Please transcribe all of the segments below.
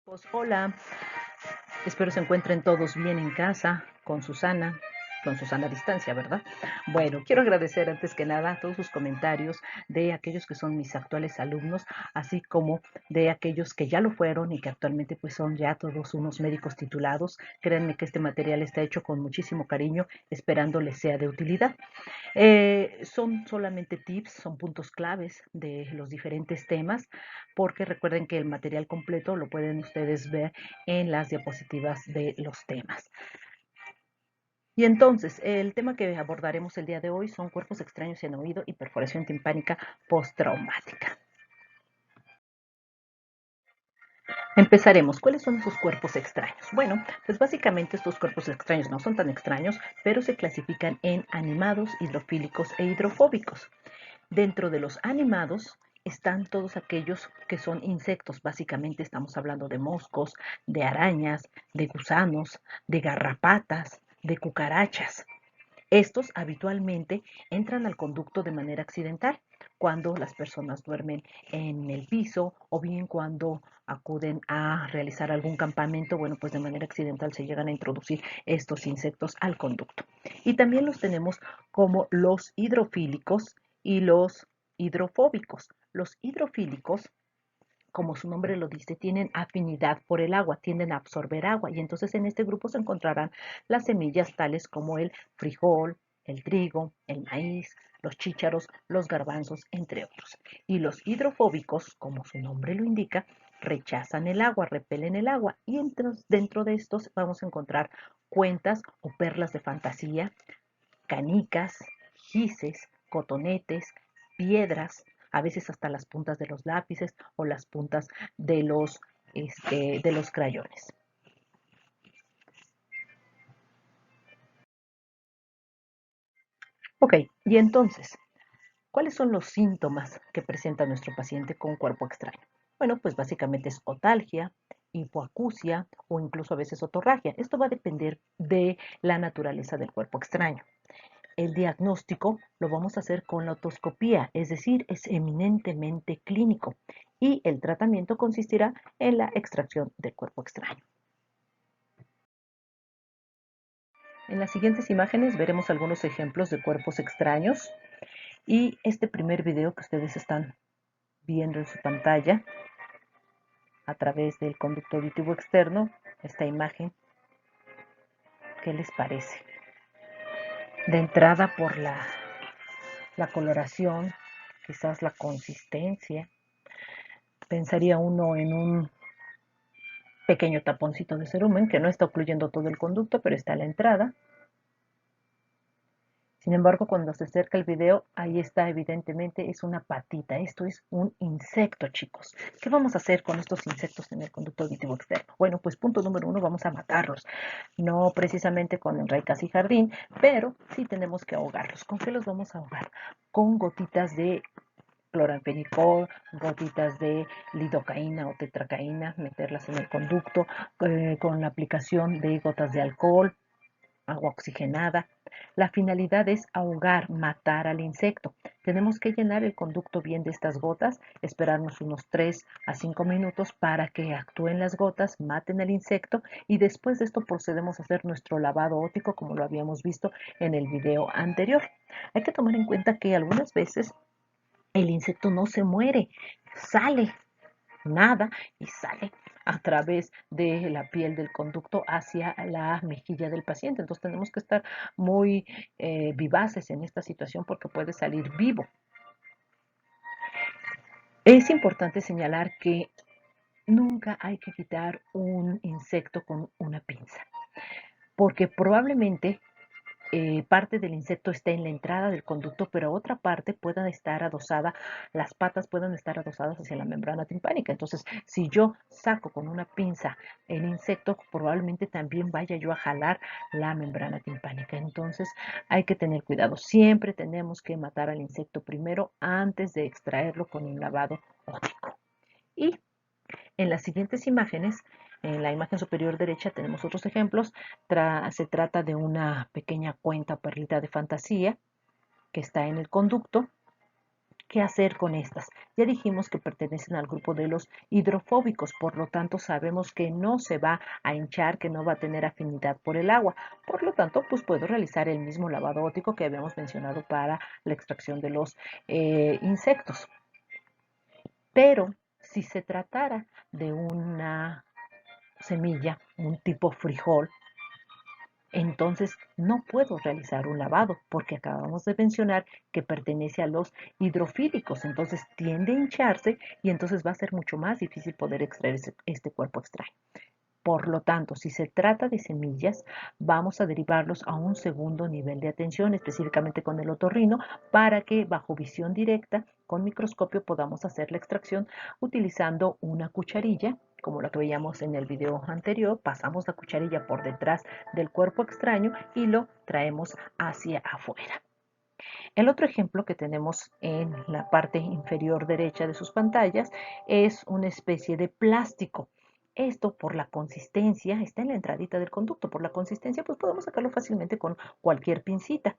Pues, hola, espero se encuentren todos bien en casa, con Susana a distancia, ¿verdad? Bueno, quiero agradecer antes que nada todos sus comentarios de aquellos que son mis actuales alumnos, así como de aquellos que ya lo fueron y que actualmente pues son ya todos unos médicos titulados. Créanme que este material está hecho con muchísimo cariño, esperando les sea de utilidad. Son solamente tips, son puntos claves de los diferentes temas, porque recuerden que el material completo lo pueden ustedes ver en las diapositivas de los temas. Y entonces, el tema que abordaremos el día de hoy son cuerpos extraños en oído y perforación timpánica postraumática. Empezaremos. ¿Cuáles son esos cuerpos extraños? Bueno, pues básicamente estos cuerpos extraños no son tan extraños, pero se clasifican en animados, hidrofílicos e hidrofóbicos. Dentro de los animados están todos aquellos que son insectos. Básicamente estamos hablando de moscos, de arañas, de gusanos, de garrapatas, de cucarachas. Estos habitualmente entran al conducto de manera accidental cuando las personas duermen en el piso o bien cuando acuden a realizar algún campamento, bueno, pues de manera accidental se llegan a introducir estos insectos al conducto. Y también los tenemos como los hidrofílicos y los hidrofóbicos. Los hidrofílicos, como su nombre lo dice, tienen afinidad por el agua, tienden a absorber agua y entonces en este grupo se encontrarán las semillas tales como el frijol, el trigo, el maíz, los chícharos, los garbanzos, entre otros. Y los hidrofóbicos, como su nombre lo indica, rechazan el agua, repelen el agua y dentro de estos vamos a encontrar cuentas o perlas de fantasía, canicas, gises, cotonetes, piedras, a veces hasta las puntas de los lápices o las puntas de los crayones. Ok, y entonces, ¿cuáles son los síntomas que presenta nuestro paciente con cuerpo extraño? Bueno, pues básicamente es otalgia, hipoacusia o incluso a veces otorragia. Esto va a depender de la naturaleza del cuerpo extraño. El diagnóstico lo vamos a hacer con la otoscopía, es decir, es eminentemente clínico y el tratamiento consistirá en la extracción del cuerpo extraño. En las siguientes imágenes veremos algunos ejemplos de cuerpos extraños y este primer video que ustedes están viendo en su pantalla a través del conducto auditivo externo, esta imagen, ¿qué les parece? De entrada por la coloración, quizás la consistencia, pensaría uno en un pequeño taponcito de cerumen que no está ocluyendo todo el conducto, pero está a la entrada. Sin embargo, cuando se acerca el video, ahí está evidentemente, es una patita. Esto es un insecto, chicos. ¿Qué vamos a hacer con estos insectos en el conducto auditivo externo? Bueno, pues punto número uno, vamos a matarlos. No precisamente con enraicas y jardín, pero sí tenemos que ahogarlos. ¿Con qué los vamos a ahogar? Con gotitas de cloranfenicol, gotitas de lidocaína o tetracaína, meterlas en el conducto, con la aplicación de gotas de alcohol, agua oxigenada. La finalidad es ahogar, matar al insecto. Tenemos que llenar el conducto bien de estas gotas, esperarnos unos 3 a 5 minutos para que actúen las gotas, maten al insecto y después de esto procedemos a hacer nuestro lavado óptico como lo habíamos visto en el video anterior. Hay que tomar en cuenta que algunas veces el insecto no se muere, sale, nada y sale a través de la piel del conducto hacia la mejilla del paciente. Entonces tenemos que estar muy vivaces en esta situación porque puede salir vivo. Es importante señalar que nunca hay que quitar un insecto con una pinza, porque probablemente parte del insecto está en la entrada del conducto, pero otra parte pueda estar adosada, las patas puedan estar adosadas hacia la membrana timpánica. Entonces, si yo saco con una pinza el insecto, probablemente también vaya yo a jalar la membrana timpánica. Entonces, hay que tener cuidado. Siempre tenemos que matar al insecto primero antes de extraerlo con un lavado óptico. Y en las siguientes imágenes, en la imagen superior derecha tenemos otros ejemplos. Se trata de una pequeña cuenta perlita de fantasía que está en el conducto ¿Qué hacer con estas? Ya dijimos que pertenecen al grupo de los hidrofóbicos, por lo tanto sabemos que no se va a hinchar, que no va a tener afinidad por el agua. Por lo tanto, pues puedo realizar el mismo lavado óptico que habíamos mencionado para la extracción de los insectos. Pero si se tratara de una semilla, un tipo frijol, entonces no puedo realizar un lavado porque acabamos de mencionar que pertenece a los hidrofílicos, entonces tiende a hincharse y entonces va a ser mucho más difícil poder extraer este cuerpo extraño. Por lo tanto, si se trata de semillas, vamos a derivarlos a un segundo nivel de atención, específicamente con el otorrino, para que bajo visión directa, con microscopio, podamos hacer la extracción utilizando una cucharilla, como la que veíamos en el video anterior. Pasamos la cucharilla por detrás del cuerpo extraño y lo traemos hacia afuera. El otro ejemplo que tenemos en la parte inferior derecha de sus pantallas es una especie de plástico. Esto por la consistencia, está en la entradita del conducto, por la consistencia pues podemos sacarlo fácilmente con cualquier pincita.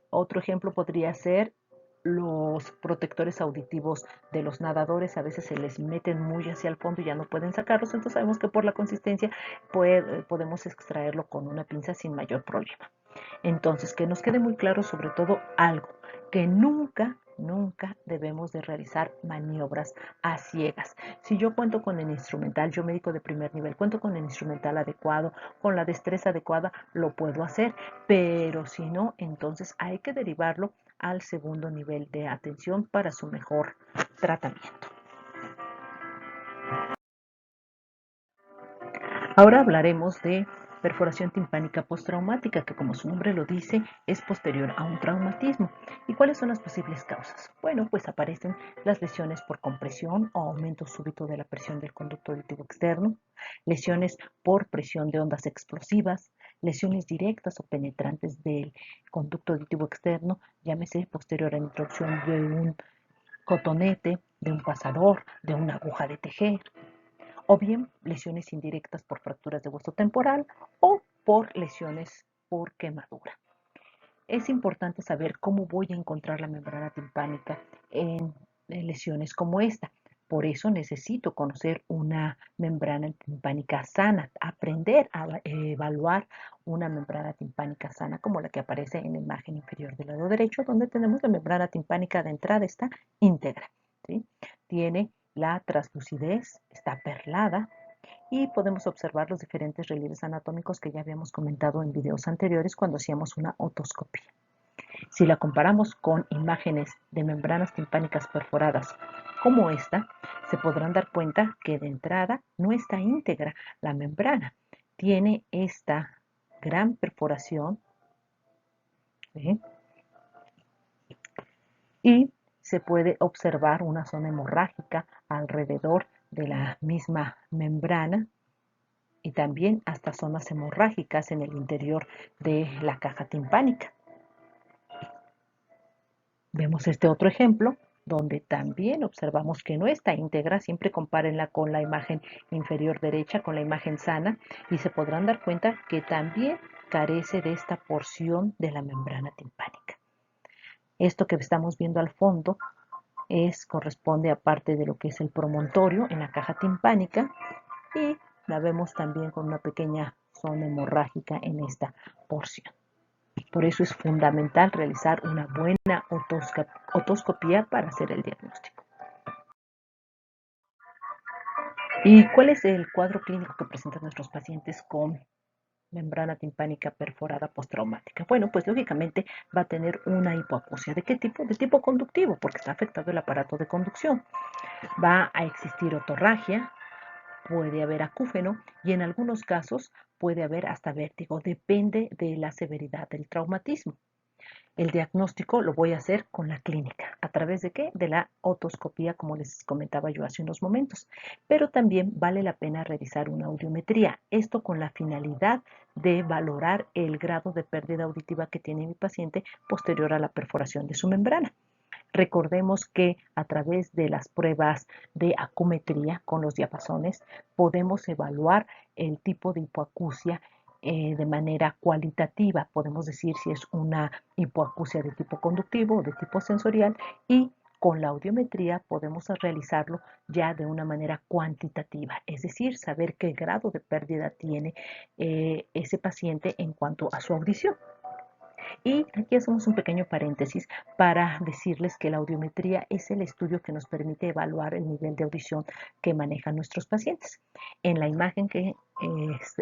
Otro ejemplo podría ser los protectores auditivos de los nadadores, a veces se les meten muy hacia el fondo y ya no pueden sacarlos, entonces sabemos que por la consistencia podemos extraerlo con una pinza sin mayor problema. Entonces, que nos quede muy claro sobre todo algo, que nunca debemos de realizar maniobras a ciegas. Si yo cuento con el instrumental, yo médico de primer nivel, cuento con el instrumental adecuado, con la destreza adecuada, lo puedo hacer, pero si no, entonces hay que derivarlo al segundo nivel de atención para su mejor tratamiento. Ahora hablaremos de perforación timpánica postraumática, que como su nombre lo dice, es posterior a un traumatismo. ¿Y cuáles son las posibles causas? Bueno, pues aparecen las lesiones por compresión o aumento súbito de la presión del conducto auditivo externo, lesiones por presión de ondas explosivas, lesiones directas o penetrantes del conducto auditivo externo, llámese posterior a la introducción de un cotonete, de un pasador, de una aguja de tejer, o bien lesiones indirectas por fracturas de hueso temporal o por lesiones por quemadura. Es importante saber cómo voy a encontrar la membrana timpánica en lesiones como esta. Por eso necesito conocer una membrana timpánica sana, aprender a evaluar una membrana timpánica sana como la que aparece en la imagen inferior del lado derecho, donde tenemos la membrana timpánica de entrada, está íntegra, ¿sí? Tiene la translucidez, está perlada y podemos observar los diferentes relieves anatómicos que ya habíamos comentado en videos anteriores cuando hacíamos una otoscopía. Si la comparamos con imágenes de membranas timpánicas perforadas como esta, se podrán dar cuenta que de entrada no está íntegra la membrana. Tiene esta gran perforación, ¿sí? Y se puede observar una zona hemorrágica alrededor de la misma membrana y también hasta zonas hemorrágicas en el interior de la caja timpánica. Vemos este otro ejemplo donde también observamos que no está íntegra, siempre compárenla con la imagen inferior derecha, con la imagen sana, y se podrán dar cuenta que también carece de esta porción de la membrana timpánica. Esto que estamos viendo al fondo corresponde a parte de lo que es el promontorio en la caja timpánica y la vemos también con una pequeña zona hemorrágica en esta porción. Por eso es fundamental realizar una buena otoscopía para hacer el diagnóstico. ¿Y cuál es el cuadro clínico que presentan nuestros pacientes con membrana timpánica perforada postraumática? Bueno, pues lógicamente va a tener una hipoacusia. ¿De qué tipo? De tipo conductivo, porque está afectado el aparato de conducción. Va a existir otorragia, puede haber acúfeno y en algunos casos puede haber hasta vértigo. Depende de la severidad del traumatismo. El diagnóstico lo voy a hacer con la clínica. ¿A través de qué? De la otoscopía, como les comentaba yo hace unos momentos. Pero también vale la pena realizar una audiometría. Esto con la finalidad de valorar el grado de pérdida auditiva que tiene mi paciente posterior a la perforación de su membrana. Recordemos que a través de las pruebas de acumetría con los diapasones podemos evaluar el tipo de hipoacusia de manera cualitativa. Podemos decir si es una hipoacusia de tipo conductivo o de tipo sensorial y Con la audiometría podemos realizarlo ya de una manera cuantitativa, es decir, saber qué grado de pérdida tiene ese paciente en cuanto a su audición. Y aquí hacemos un pequeño paréntesis para decirles que la audiometría es el estudio que nos permite evaluar el nivel de audición que manejan nuestros pacientes. En la imagen que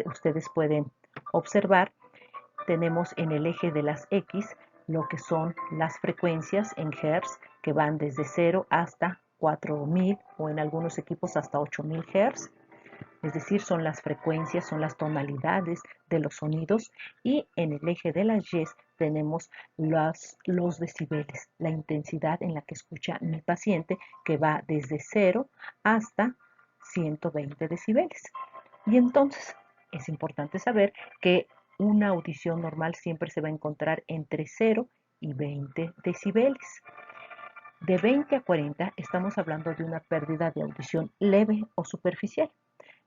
ustedes pueden observar, tenemos en el eje de las X lo que son las frecuencias en Hz que van desde 0 hasta 4000 o en algunos equipos hasta 8000 Hz. Es decir, son las frecuencias, son las tonalidades de los sonidos, y en el eje de las Y tenemos los decibeles, la intensidad en la que escucha mi paciente, que va desde 0 hasta 120 decibeles. Y entonces es importante saber que una audición normal siempre se va a encontrar entre 0 y 20 decibeles. De 20 a 40 estamos hablando de una pérdida de audición leve o superficial.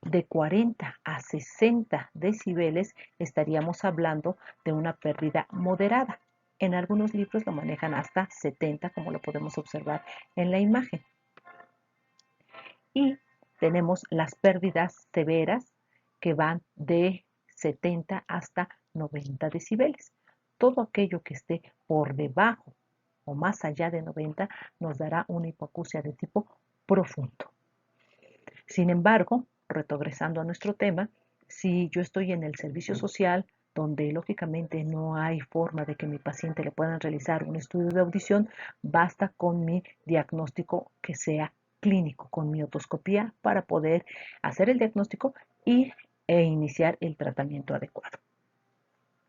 De 40 a 60 decibeles estaríamos hablando de una pérdida moderada. En algunos libros lo manejan hasta 70, como lo podemos observar en la imagen. Y tenemos las pérdidas severas que van de 70 hasta 90 decibeles. Todo aquello que esté por debajo o más allá de 90 nos dará una hipoacusia de tipo profundo. Sin embargo, regresando a nuestro tema, si yo estoy en el servicio social, donde lógicamente no hay forma de que mi paciente le puedan realizar un estudio de audición, basta con mi diagnóstico que sea clínico, con mi otoscopía, para poder hacer el diagnóstico e iniciar el tratamiento adecuado.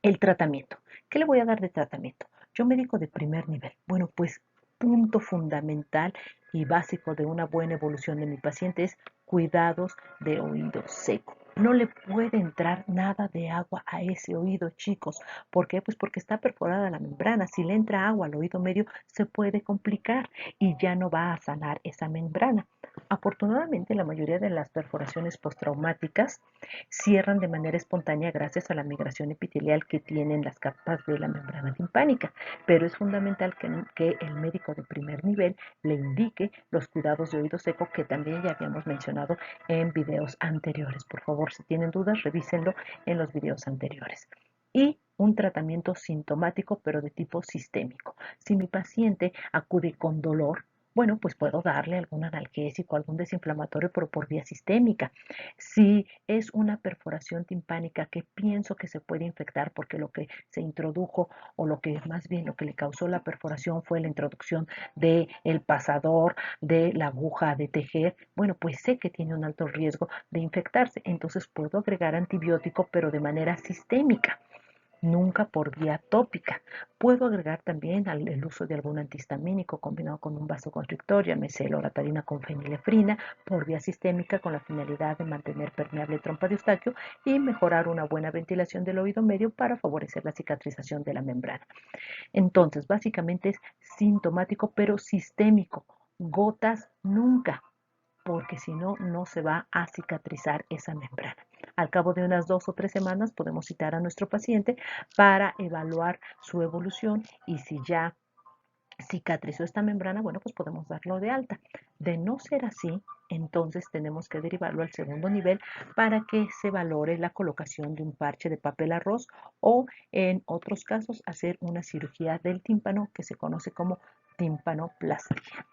El tratamiento. ¿Qué le voy a dar de tratamiento? Yo médico de primer nivel. Bueno, pues punto fundamental y básico de una buena evolución de mi paciente es cuidados de oído seco. No le puede entrar nada de agua a ese oído, chicos. ¿Por qué? Pues porque está perforada la membrana. Si le entra agua al oído medio, se puede complicar y ya no va a sanar esa membrana. Afortunadamente, la mayoría de las perforaciones postraumáticas cierran de manera espontánea gracias a la migración epitelial que tienen las capas de la membrana timpánica, pero es fundamental que el médico de primer nivel le indique los cuidados de oído seco, que también ya habíamos mencionado en videos anteriores. Por favor, si tienen dudas, revísenlo en los videos anteriores. Y un tratamiento sintomático, pero de tipo sistémico. Si mi paciente acude con dolor, bueno, pues puedo darle algún analgésico, algún desinflamatorio, pero por vía sistémica. Si es una perforación timpánica que pienso que se puede infectar porque lo que se introdujo, o lo que más bien lo que le causó la perforación fue la introducción del pasador, de la aguja de tejer, bueno, pues sé que tiene un alto riesgo de infectarse. Entonces puedo agregar antibiótico, pero de manera sistémica, nunca por vía tópica. Puedo agregar también el uso de algún antihistamínico combinado con un vasoconstrictor, llámese loratadina con fenilefrina, por vía sistémica, con la finalidad de mantener permeable el trompa de Eustaquio y mejorar una buena ventilación del oído medio para favorecer la cicatrización de la membrana. Entonces, básicamente es sintomático, pero sistémico. Gotas nunca, porque si no, no se va a cicatrizar esa membrana. Al cabo de unas 2 o 3 semanas podemos citar a nuestro paciente para evaluar su evolución, y si ya cicatrizó esta membrana, bueno, pues podemos darlo de alta. De no ser así, entonces tenemos que derivarlo al segundo nivel para que se valore la colocación de un parche de papel arroz, o en otros casos hacer una cirugía del tímpano que se conoce como tímpanoplastia.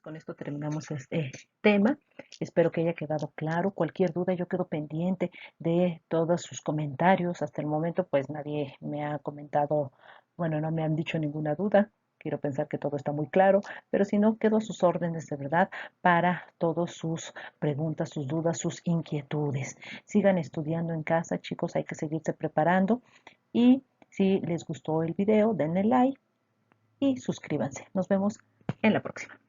Con esto terminamos este tema. Espero que haya quedado claro. Cualquier duda, yo quedo pendiente de todos sus comentarios. Hasta el momento, pues nadie me ha comentado, bueno, no me han dicho ninguna duda. Quiero pensar que todo está muy claro, pero si no, quedo a sus órdenes de verdad para todas sus preguntas, sus dudas, sus inquietudes. Sigan estudiando en casa, chicos, hay que seguirse preparando. Y si les gustó el video, denle like y suscríbanse. Nos vemos en la próxima.